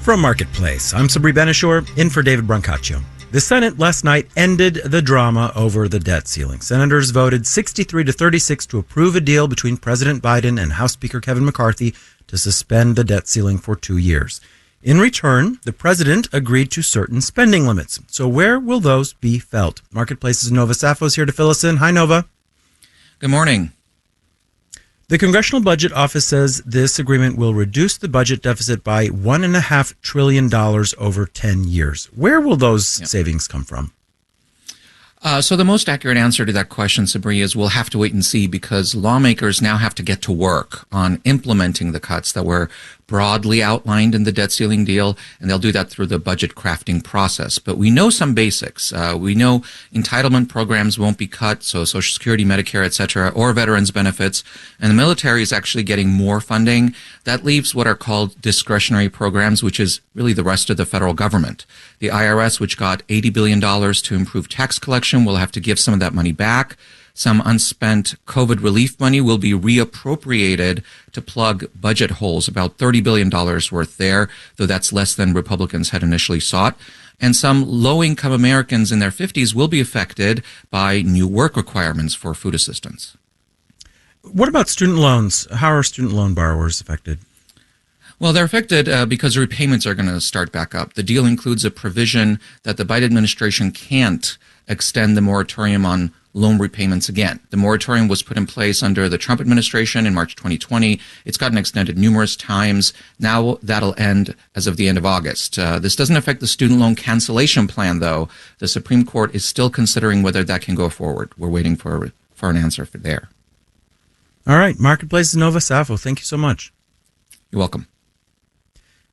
From Marketplace, I'm Sabri Benishore, in for David Brancaccio. The Senate last night ended the drama over the debt ceiling. Senators voted 63 to 36 to approve a deal between President Biden and House Speaker Kevin McCarthy to suspend the debt ceiling for 2 years. In return, the president agreed to certain spending limits. So where will those be felt? Marketplace's Nova Safos here to fill us in. Hi, Nova. Good morning. The Congressional Budget Office says this agreement will reduce the budget deficit by $1.5 trillion over 10 years. Where will those savings come from? So the most accurate answer to that question, Sabri, is we'll have to wait and see, because lawmakers now have to get to work on implementing the cuts that were broadly outlined in the debt ceiling deal, and they'll do that through the budget crafting process. But we know some basics. We know entitlement programs won't be cut, so Social Security, Medicare, et cetera, or veterans benefits, and the military is actually getting more funding. That leaves what are called discretionary programs, which is really the rest of the federal government. The IRS, which got $80 billion to improve tax collection, will have to give some of that money back. Some unspent COVID relief money will be reappropriated to plug budget holes, about $30 billion worth there, though that's less than Republicans had initially sought. And some low-income Americans in their 50s will be affected by new work requirements for food assistance. What about student loans? How are student loan borrowers affected? Well, they're affected because repayments are going to start back up. The deal includes a provision that the Biden administration can't extend the moratorium on loan repayments again. The moratorium was put in place under the Trump administration in March 2020. It's gotten extended numerous times. Now that'll end as of the end of August. This doesn't affect the student loan cancellation plan, though. The Supreme Court is still considering whether that can go forward. We're waiting for an answer for there. All right. Marketplace's Nova Safo. Thank you so much. You're welcome.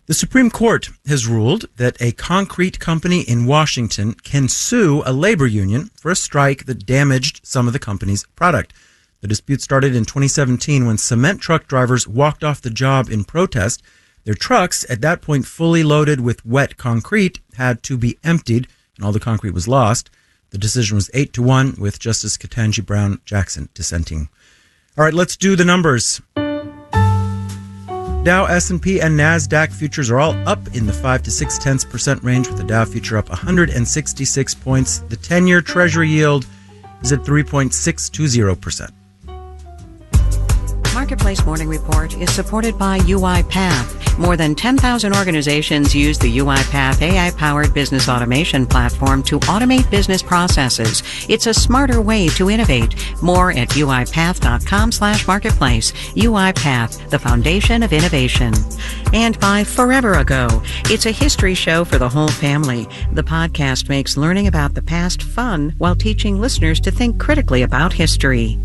The Supreme Court has ruled that a concrete company in Washington can sue a labor union for a strike that damaged some of the company's product. The dispute started in 2017 when cement truck drivers walked off the job in protest. Their trucks, at that point fully loaded with wet concrete, had to be emptied, and all the concrete was lost. The decision was 8-1, with Justice Ketanji Brown Jackson dissenting. All right, let's do the numbers. Dow, S&P, and NASDAQ futures are all up in the 5 to 0.6% range, with the Dow future up 166 points. The 10-year Treasury yield is at 3.620%. Marketplace Morning Report is supported by UiPath. More than 10,000 organizations use the UiPath AI-powered business automation platform to automate business processes. It's a smarter way to innovate. More at uipath.com/marketplace. UiPath, the foundation of innovation. And by Forever Ago. It's a history show for the whole family. The podcast makes learning about the past fun while teaching listeners to think critically about history.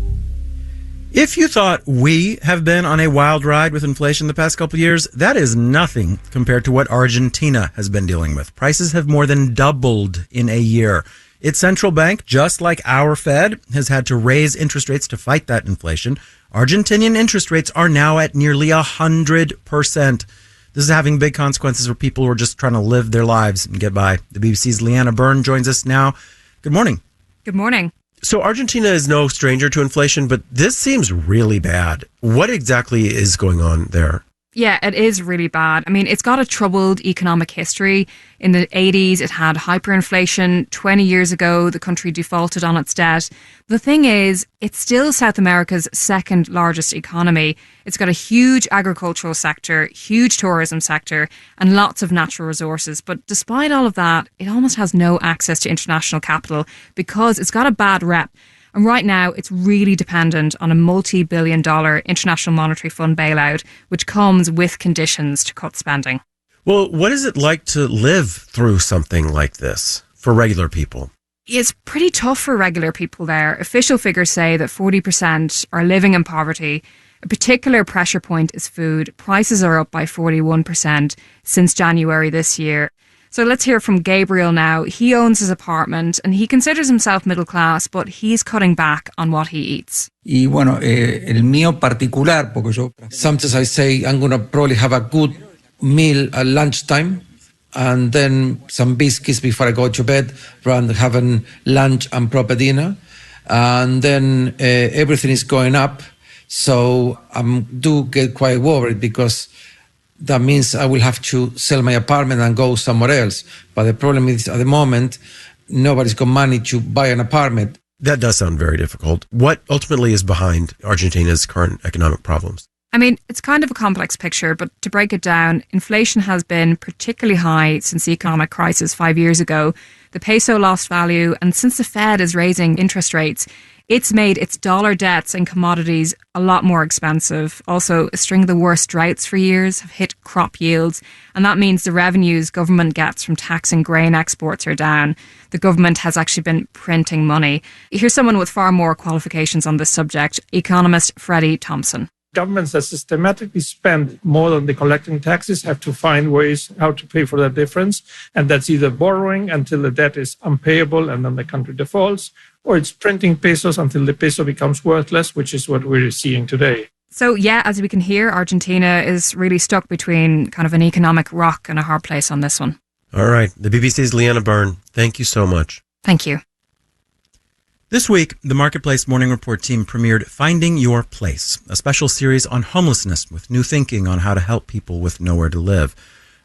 If you thought we have been on a wild ride with inflation the past couple of years, that is nothing compared to what Argentina has been dealing with. Prices have more than doubled in a year. Its central bank, just like our Fed, has had to raise interest rates to fight that inflation. Argentinian interest rates are now at nearly 100%. This is having big consequences for people who are just trying to live their lives and get by. The BBC's Leanna Byrne joins us now. Good morning. Good morning. So Argentina is no stranger to inflation, but this seems really bad. What exactly is going on there? Yeah, it is really bad. I mean, it's got a troubled economic history. In the 80s, it had hyperinflation. 20 years ago, the country defaulted on its debt. The thing is, it's still South America's second largest economy. It's got a huge agricultural sector, huge tourism sector, and lots of natural resources. But despite all of that, it almost has no access to international capital because it's got a bad rep. And right now, it's really dependent on a multi-billion-dollar International Monetary Fund bailout, which comes with conditions to cut spending. Well, what is it like to live through something like this for regular people? It's pretty tough for regular people there. Official figures say that 40% are living in poverty. A particular pressure point is food. Prices are up by 41% since January this year. So let's hear from Gabriel now. He owns his apartment and he considers himself middle class, but he's cutting back on what he eats. Y bueno, el mío particular, porque yo sometimes I say I'm going to probably have a good meal at lunchtime and then some biscuits before I go to bed rather than having lunch and proper dinner. And then everything is going up. So I do get quite worried because that means I will have to sell my apartment and go somewhere else. But the problem is, at the moment, nobody's got money to buy an apartment. That does sound very difficult. What ultimately is behind Argentina's current economic problems? I mean, it's kind of a complex picture, but to break it down, inflation has been particularly high since the economic crisis 5 years ago. The peso lost value, and since the Fed is raising interest rates, it's made its dollar debts and commodities a lot more expensive. Also, a string of the worst droughts for years have hit crop yields, and that means the revenues government gets from taxing grain exports are down. The government has actually been printing money. Here's someone with far more qualifications on this subject, economist Freddie Thompson. Governments that systematically spend more than they collect in taxes have to find ways how to pay for that difference. And that's either borrowing until the debt is unpayable and then the country defaults, or it's printing pesos until the peso becomes worthless, which is what we're seeing today. So, yeah, as we can hear, Argentina is really stuck between kind of an economic rock and a hard place on this one. All right. The BBC's Leanna Byrne, thank you so much. Thank you. This week, the Marketplace Morning Report team premiered Finding Your Place, a special series on homelessness with new thinking on how to help people with nowhere to live.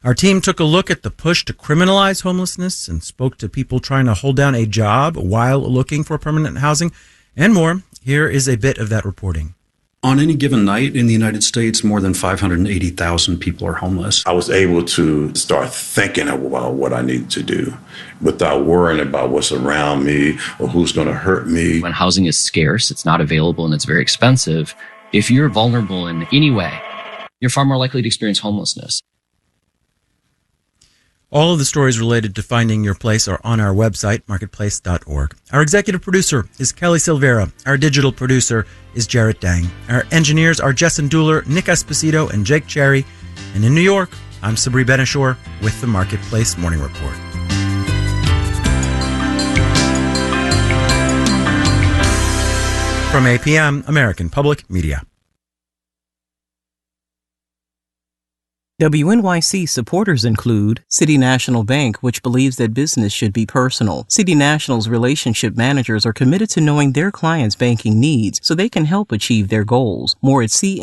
Our team took a look at the push to criminalize homelessness and spoke to people trying to hold down a job while looking for permanent housing and more. Here is a bit of that reporting. On any given night in the United States, more than 580,000 people are homeless. I was able to start thinking about what I needed to do without worrying about what's around me or who's going to hurt me. When housing is scarce, it's not available, and it's very expensive, if you're vulnerable in any way, you're far more likely to experience homelessness. All of the stories related to Finding Your Place are on our website, marketplace.org. Our executive producer is Kelly Silvera. Our digital producer is Jarrett Dang. Our engineers are Jessen Dueller, Nick Esposito, and Jake Cherry. And in New York, I'm Sabri Benishore with the Marketplace Morning Report. From APM, American Public Media. WNYC supporters include City National Bank, which believes that business should be personal. City National's relationship managers are committed to knowing their clients' banking needs so they can help achieve their goals. More at CN.